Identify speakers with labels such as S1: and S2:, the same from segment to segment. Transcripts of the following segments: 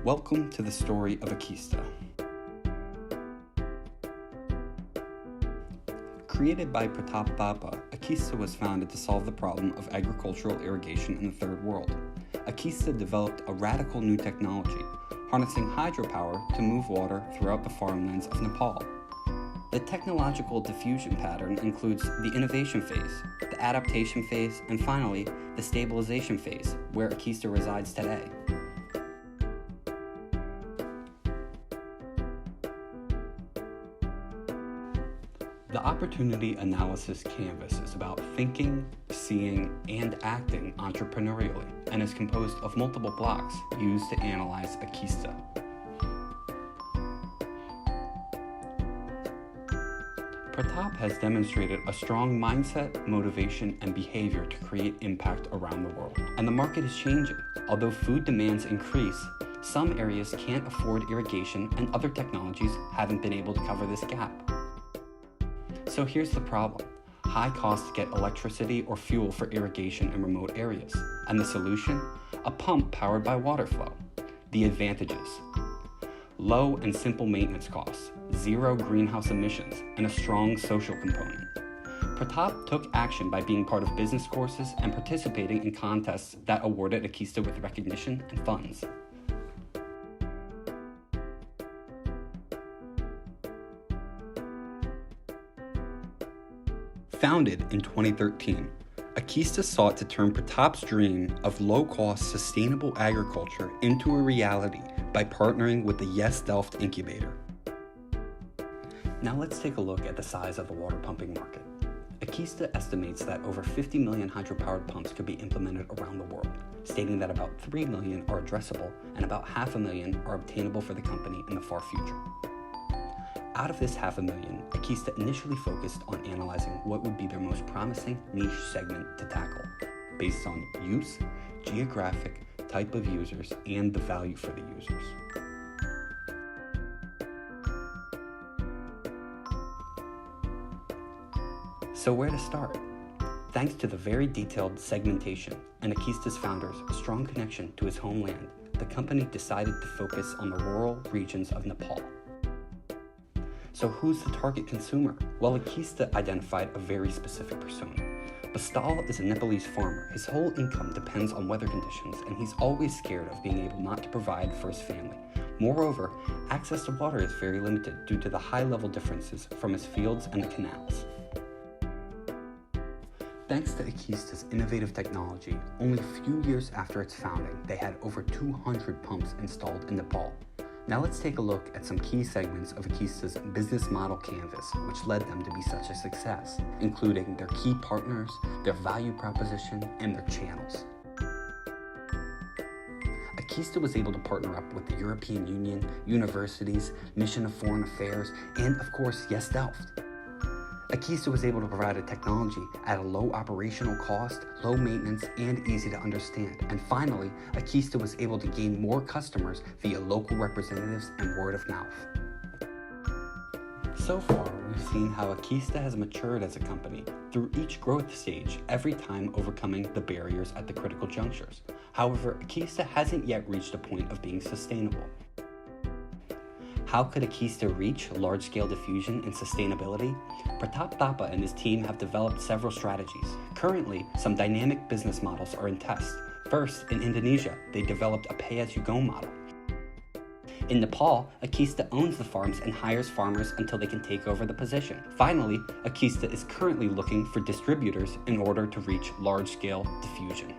S1: Welcome to the story of aQysta. Created by Pratap Thapa, aQysta was founded to solve the problem of agricultural irrigation in the Third World. aQysta developed a radical new technology, harnessing hydropower to move water throughout the farmlands of Nepal. The technological diffusion pattern includes the innovation phase, the adaptation phase, and finally, the stabilization phase, where aQysta resides today. The Opportunity Analysis Canvas is about thinking, seeing, and acting entrepreneurially, and is composed of multiple blocks used to analyze aQysta. Pratap has demonstrated a strong mindset, motivation, and behavior to create impact around the world. And the market is changing. Although food demands increase, some areas can't afford irrigation and other technologies haven't been able to cover this gap. So here's the problem. High costs to get electricity or fuel for irrigation in remote areas. And the solution? A pump powered by water flow. The advantages: low and simple maintenance costs, zero greenhouse emissions, and a strong social component. Pratap took action by being part of business courses and participating in contests that awarded aQysta with recognition and funds. Founded in 2013, aQysta sought to turn Pratap's dream of low-cost, sustainable agriculture into a reality by partnering with the Delft incubator. Now let's take a look at the size of the water pumping market. aQysta estimates that over 50 million hydropowered pumps could be implemented around the world, stating that about 3 million are addressable and about 500,000 are obtainable for the company in the far future. Out of this 500,000, aQysta initially focused on analyzing what would be their most promising niche segment to tackle, based on use, geographic, type of users, and the value for the users. So where to start? Thanks to the very detailed segmentation and aQysta's founder's strong connection to his homeland, the company decided to focus on the rural regions of Nepal. So who's the target consumer? Well, aQysta identified a very specific persona. Bastal is a Nepalese farmer. His whole income depends on weather conditions, and he's always scared of being able not to provide for his family. Moreover, access to water is very limited due to the high-level differences from his fields and the canals. Thanks to aQysta's innovative technology, only a few years after its founding, they had over 200 pumps installed in Nepal. Now let's take a look at some key segments of aQysta's business model canvas, which led them to be such a success, including their key partners, their value proposition, and their channels. aQysta was able to partner up with the European Union, universities, Mission of Foreign Affairs, and of course, Delft. aQysta was able to provide a technology at a low operational cost, low maintenance, and easy to understand. And finally, aQysta was able to gain more customers via local representatives and word of mouth. So far, we've seen how aQysta has matured as a company through each growth stage, every time overcoming the barriers at the critical junctures. However, aQysta hasn't yet reached a point of being sustainable. How could aQysta reach large-scale diffusion and sustainability? Pratap Thapa and his team have developed several strategies. Currently, some dynamic business models are in test. First, in Indonesia, they developed a pay-as-you-go model. In Nepal, aQysta owns the farms and hires farmers until they can take over the position. Finally, aQysta is currently looking for distributors in order to reach large-scale diffusion.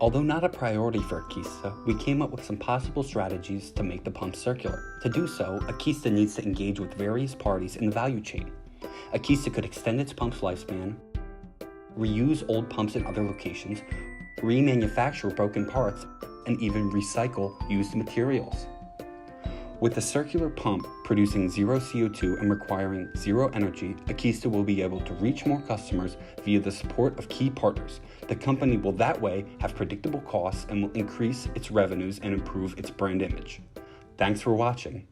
S1: Although not a priority for aQysta, we came up with some possible strategies to make the pump circular. To do so, aQysta needs to engage with various parties in the value chain. aQysta could extend its pump's lifespan, reuse old pumps in other locations, remanufacture broken parts, and even recycle used materials. With a circular pump producing zero CO2 and requiring zero energy, aQysta will be able to reach more customers via the support of key partners. The company will that way have predictable costs and will increase its revenues and improve its brand image. Thanks for watching.